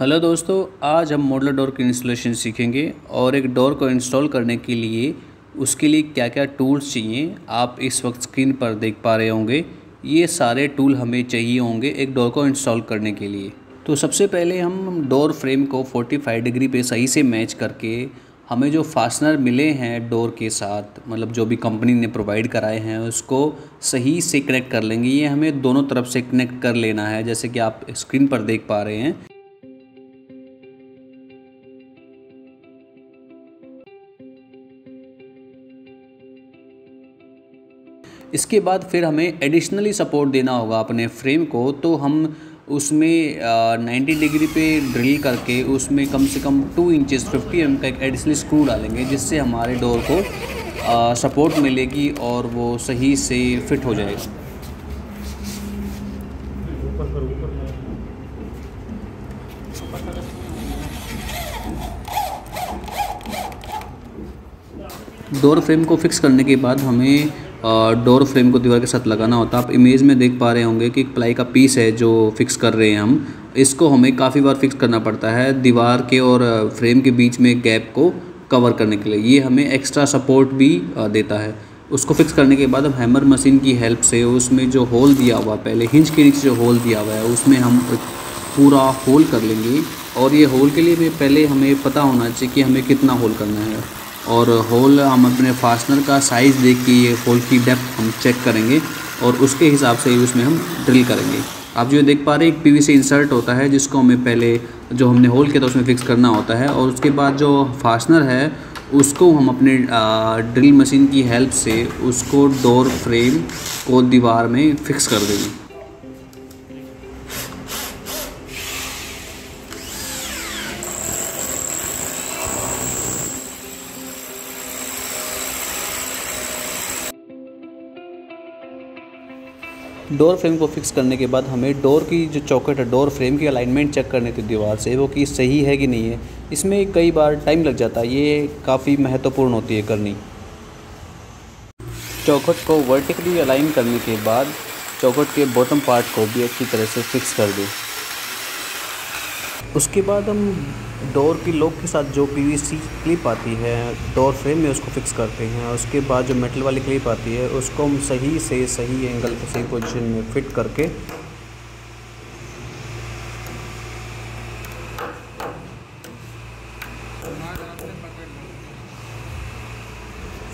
Hello दोस्तों, आज हम मॉडुलर डोर की इंस्टॉलेशन सीखेंगे और एक डोर को इंस्टॉल करने के लिए उसके लिए क्या क्या टूल्स चाहिए आप इस वक्त स्क्रीन पर देख पा रहे होंगे। ये सारे टूल हमें चाहिए होंगे एक डोर को इंस्टॉल करने के लिए। तो सबसे पहले हम डोर फ्रेम को 45 डिग्री पे सही से मैच करके हमें जो फास्टनर मिले हैं डोर के साथ, मतलब जो भी कंपनी ने प्रोवाइड कराए हैं, उसको सही से कनेक्ट कर लेंगे। ये हमें दोनों तरफ से कनेक्ट कर लेना है, जैसे कि आप स्क्रीन पर देख पा रहे हैं। इसके बाद फिर हमें एडिशनली सपोर्ट देना होगा अपने फ्रेम को, तो हम उसमें 90 डिग्री पे ड्रिल करके उसमें कम से कम 2 इंचेस 50 एम का एक एडिशनल स्क्रू डालेंगे, जिससे हमारे डोर को सपोर्ट मिलेगी और वो सही से फिट हो जाएगा। डोर फ्रेम को फिक्स करने के बाद हमें डोर फ्रेम को दीवार के साथ लगाना होता है। आप इमेज में देख पा रहे होंगे कि एक प्लाई का पीस है जो फिक्स कर रहे हैं हम। इसको हमें काफ़ी बार फिक्स करना पड़ता है दीवार के और फ्रेम के बीच में गैप को कवर करने के लिए। ये हमें एक्स्ट्रा सपोर्ट भी देता है। उसको फिक्स करने के बाद हम हैमर मशीन की हेल्प से उसमें जो होल दिया हुआ, पहले हिंज के नीचे जो होल दिया हुआ है उसमें हम पूरा होल कर लेंगे। और ये होल के लिए भी पहले हमें पता होना चाहिए कि हमें कितना होल करना है, और होल हम अपने फास्टनर का साइज़ देख के ये होल की डेप्थ हम चेक करेंगे और उसके हिसाब से ही उसमें हम ड्रिल करेंगे। आप जो देख पा रहे हैं एक पीवीसी इंसर्ट होता है, जिसको हमें पहले जो हमने होल किया था उसमें फिक्स करना होता है, और उसके बाद जो फास्टनर है उसको हम अपने ड्रिल मशीन की हेल्प से उसको डोर फ्रेम को दीवार में फिक्स कर देंगे। डोर फ्रेम को फिक्स करने के बाद हमें डोर की जो चौखट है, डोर फ्रेम की अलाइनमेंट चेक करनी थी दीवार से, वो कि सही है कि नहीं है। इसमें कई बार टाइम लग जाता है, ये काफ़ी महत्वपूर्ण होती है करनी। चौखट को वर्टिकली अलाइन करने के बाद चौखट के बॉटम पार्ट को भी अच्छी तरह से फिक्स कर दें। उसके बाद हम डोर की लॉक के साथ जो पीवीसी क्लिप आती है डोर फ्रेम में उसको फिक्स करते हैं। उसके बाद जो मेटल वाली क्लिप आती है उसको हम सही से सही एंगल पे सही पोजीशन में फिट करके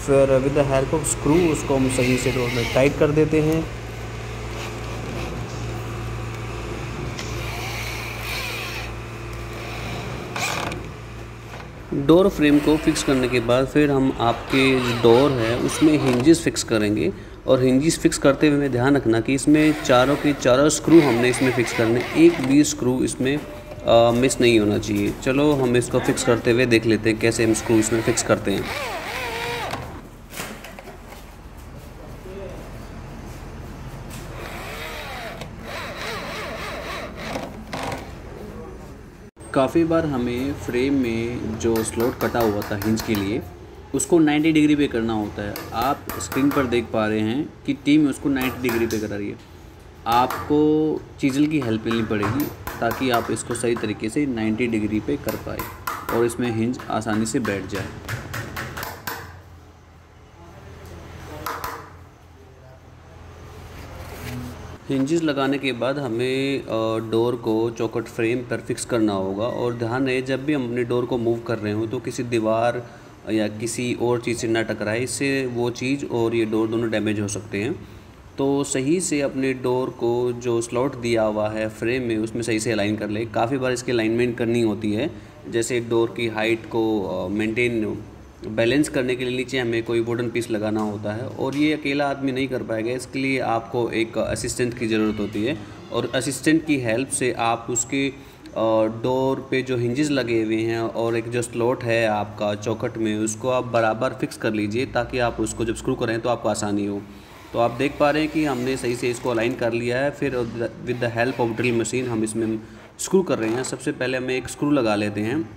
फिर with the help of screw उसको हम सही से डोर में टाइट कर देते हैं। डोर फ्रेम को फिक्स करने के बाद फिर हम आपके डोर है उसमें हिंजेस फिक्स करेंगे, और हिंजेस फिक्स करते हुए ध्यान रखना कि इसमें चारों के चारों स्क्रू हमने इसमें फिक्स करने, एक भी स्क्रू इसमें मिस नहीं होना चाहिए। चलो हम इसको फिक्स करते हुए देख लेते हैं कैसे हम स्क्रू इसमें फिक्स करते हैं। काफ़ी बार हमें फ्रेम में जो स्लॉट कटा हुआ था हिंज के लिए उसको 90 डिग्री पे करना होता है। आप स्क्रीन पर देख पा रहे हैं कि टीम उसको 90 डिग्री पे करा रही है। आपको चीज़ल की हेल्प लेनी पड़ेगी ताकि आप इसको सही तरीके से 90 डिग्री पे कर पाए और इसमें हिंज आसानी से बैठ जाए। हिंजेस लगाने के बाद हमें डोर को चौखट फ्रेम पर फिक्स करना होगा, और ध्यान रहे जब भी हम अपने डोर को मूव कर रहे हो तो किसी दीवार या किसी और चीज़ से ना टकराए, इससे वो चीज़ और ये डोर दोनों डैमेज हो सकते हैं। तो सही से अपने डोर को जो स्लॉट दिया हुआ है फ्रेम में उसमें सही से अलाइन कर ले। काफ़ी बार इसकी अलाइनमेंट करनी होती है, जैसे डोर की हाइट को मेंटेन बैलेंस करने के लिए नीचे हमें कोई वुडन पीस लगाना होता है, और ये अकेला आदमी नहीं कर पाएगा। इसके लिए आपको एक असिस्टेंट की ज़रूरत होती है, और असिस्टेंट की हेल्प से आप उसके डोर पे जो हिंजेस लगे हुए हैं और एक जो स्लॉट है आपका चौखट में उसको आप बराबर फिक्स कर लीजिए, ताकि आप उसको जब स्क्रू करें तो आपको आसानी हो। तो आप देख पा रहे हैं कि हमने सही से इसको अलाइन कर लिया है। फिर with the help of drill machine हम इसमें स्क्रू कर रहे हैं। सबसे पहले हमें एक स्क्रू लगा लेते हैं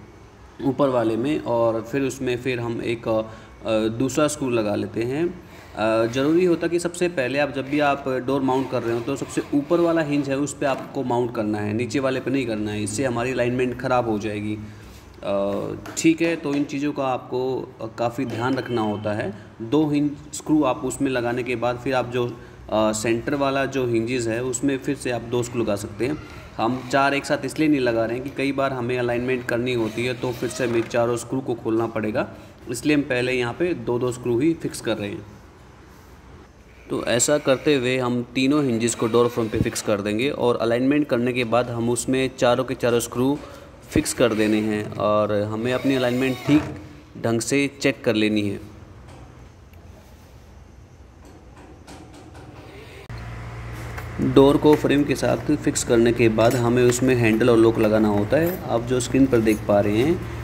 ऊपर वाले में, और फिर उसमें फिर हम एक दूसरा स्क्रू लगा लेते हैं ज़रूरी होता कि सबसे पहले आप जब भी आप डोर माउंट कर रहे हो तो सबसे ऊपर वाला हिंज है उस पे आपको माउंट करना है, नीचे वाले पे नहीं करना है, इससे हमारी अलाइनमेंट ख़राब हो जाएगी। ठीक है, तो इन चीज़ों का आपको काफ़ी ध्यान रखना होता है। 2 हिंज स्क्रू आप उसमें लगाने के बाद फिर आप जो सेंटर वाला जो हिंजेस है उसमें फिर से आप 2 स्क्रू लगा सकते हैं। हम 4 एक साथ इसलिए नहीं लगा रहे हैं कि कई बार हमें अलाइनमेंट करनी होती है तो फिर से हमें चारों स्क्रू को खोलना पड़ेगा, इसलिए हम पहले यहाँ पे 2-2 स्क्रू ही फिक्स कर रहे हैं। तो ऐसा करते हुए हम तीनों हिंजेस को डोर फ्रेम पे फिक्स कर देंगे और अलाइनमेंट करने के बाद हम उसमें चारों के चारों स्क्रू फिक्स कर देने हैं और हमें अपनी अलाइनमेंट ठीक ढंग से चेक कर लेनी है। डोर को फ्रेम के साथ फिक्स करने के बाद हमें उसमें हैंडल और लॉक लगाना होता है। आप जो स्क्रीन पर देख पा रहे हैं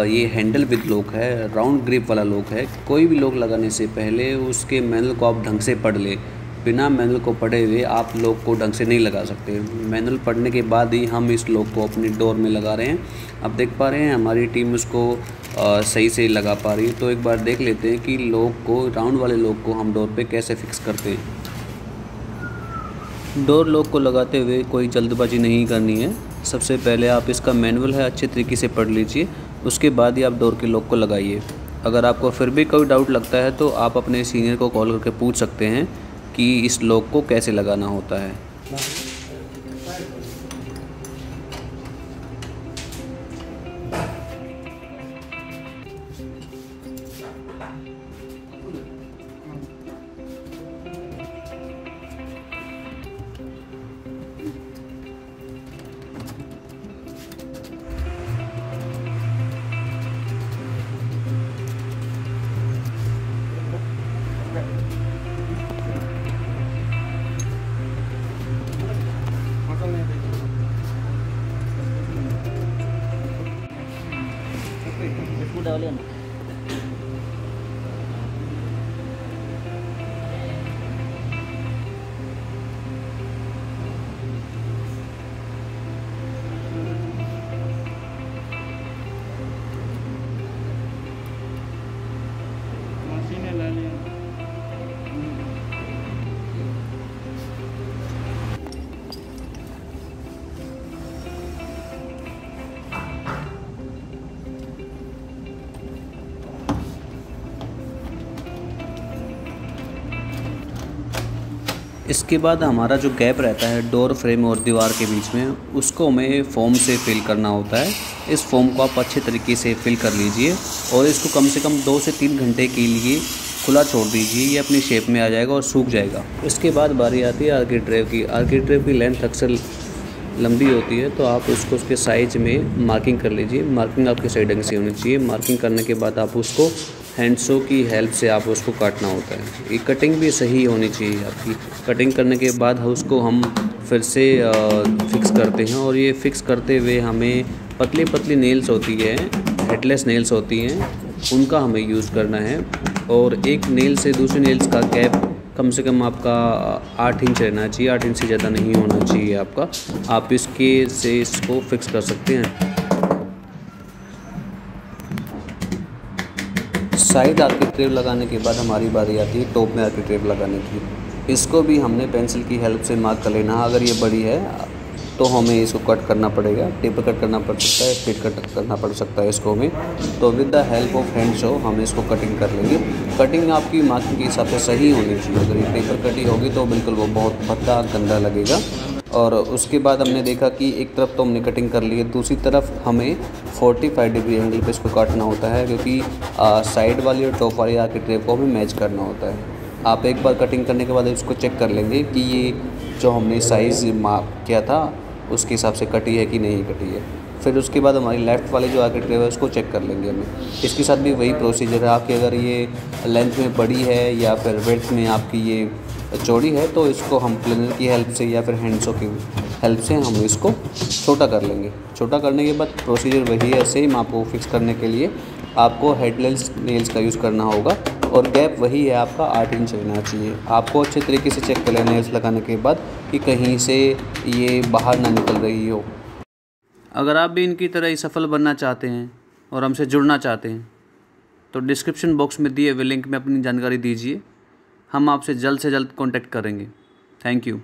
ये हैंडल विद लॉक है, राउंड ग्रिप वाला लॉक है। कोई भी लॉक लगाने से पहले उसके मैनुअल को आप ढंग से पढ़ लें। बिना मैनुअल को पढ़े हुए आप लॉक को ढंग से नहीं लगा सकते। मैनुअल पढ़ने के बाद ही हम इस लॉक को अपनी डोर में लगा रहे हैं। आप देख पा रहे हैं हमारी टीम उसको सही से लगा पा रही है। तो एक बार देख लेते हैं कि लॉक को, राउंड वाले लॉक को हम डोर पे कैसे फिक्स करते हैं। डोर लॉक को लगाते हुए कोई जल्दबाजी नहीं करनी है। सबसे पहले आप इसका मैनुअल है अच्छे तरीके से पढ़ लीजिए, उसके बाद ही आप डोर के लॉक को लगाइए। अगर आपको फिर भी कोई डाउट लगता है तो आप अपने सीनियर को कॉल करके पूछ सकते हैं कि इस लॉक को कैसे लगाना होता है। इसके बाद हमारा जो गैप रहता है डोर फ्रेम और दीवार के बीच में, उसको हमें फोम से फिल करना होता है। इस फोम को आप अच्छे तरीके से फिल कर लीजिए और इसको कम से कम 2 से 3 घंटे के लिए खुला छोड़ दीजिए। ये अपनी शेप में आ जाएगा और सूख जाएगा। इसके बाद बारी आती है आर्किट्रेव की। आर्किट्रेव की लेंथ अक्सर लंबी होती है तो आप उसके साइज में मार्किंग कर लीजिए। मार्किंग आपके सही ढंग से होनी चाहिए। मार्किंग करने के बाद आप उसको हैंडसो की हेल्प से आप उसको काटना होता है। ये कटिंग भी सही होनी चाहिए आपकी। कटिंग करने के बाद उसको हम फिर से फिक्स करते हैं और ये फिक्स करते हुए हमें पतली पतली नेल्स होती है, हेडलेस नेल्स होती हैं, उनका हमें यूज़ करना है। और एक नेल से दूसरी नेल्स का गैप कम से कम आपका 8 इंच रहना चाहिए। 8 इंच से ज़्यादा नहीं होना चाहिए आपका। आप इसके से इसको फिक्स कर सकते हैं। साइड आर्किट्रेव लगाने के बाद हमारी बारी आती है टॉप में आर्किट्रेव लगाने की। इसको भी हमने पेंसिल की हेल्प से मार्क कर लेना। अगर ये बड़ी है तो हमें इसको कट करना पड़ेगा। टेपर कट करना पड़ सकता है, स्ट्रेट कट करना पड़ सकता है इसको हमें। तो with the help of hand show हम इसको कटिंग कर लेंगे। कटिंग आपकी मार्किंग के हिसाब से सही होनी चाहिए। अगर ये टेपर कटी होगी तो बिल्कुल वो बहुत भद्दा गंदा लगेगा। और उसके बाद हमने देखा कि एक तरफ तो हमने कटिंग कर ली है, दूसरी तरफ हमें 45 डिग्री एंगल पे इसको काटना होता है, क्योंकि साइड वाली और टॉप वाली आर्किट्रेव को हमें मैच करना होता है। आप एक बार कटिंग करने के बाद इसको चेक कर लेंगे कि ये जो हमने साइज़ माप किया था उसके हिसाब से कटी है कि नहीं कटी है। फिर उसके बाद हमारी लेफ़्ट वाली जो आर्किट्रेव है उसको चेक कर लेंगे हमें। इसके साथ भी वही प्रोसीजर है। आपकी अगर ये लेंथ में बड़ी है या फिर विड्थ में आपकी ये चौड़ी है तो इसको हम प्लेनर की हेल्प से या फिर हैंडसो की हेल्प से हम इसको छोटा कर लेंगे। छोटा करने के बाद प्रोसीजर वही है, सेम आपको फिक्स करने के लिए आपको हेडलेस नेल्स का यूज़ करना होगा और गैप वही है आपका 8 इंच रहना चाहिए। आपको अच्छे तरीके से चेक कर लेना नेल्स लगाने के बाद कि कहीं से ये बाहर ना निकल रही हो। अगर आप भी इनकी तरह ही सफल बनना चाहते हैं और हमसे जुड़ना चाहते हैं तो डिस्क्रिप्शन बॉक्स में दिए हुए लिंक में अपनी जानकारी दीजिए। हम आपसे जल्द से जल्द कॉन्टेक्ट करेंगे। Thank you.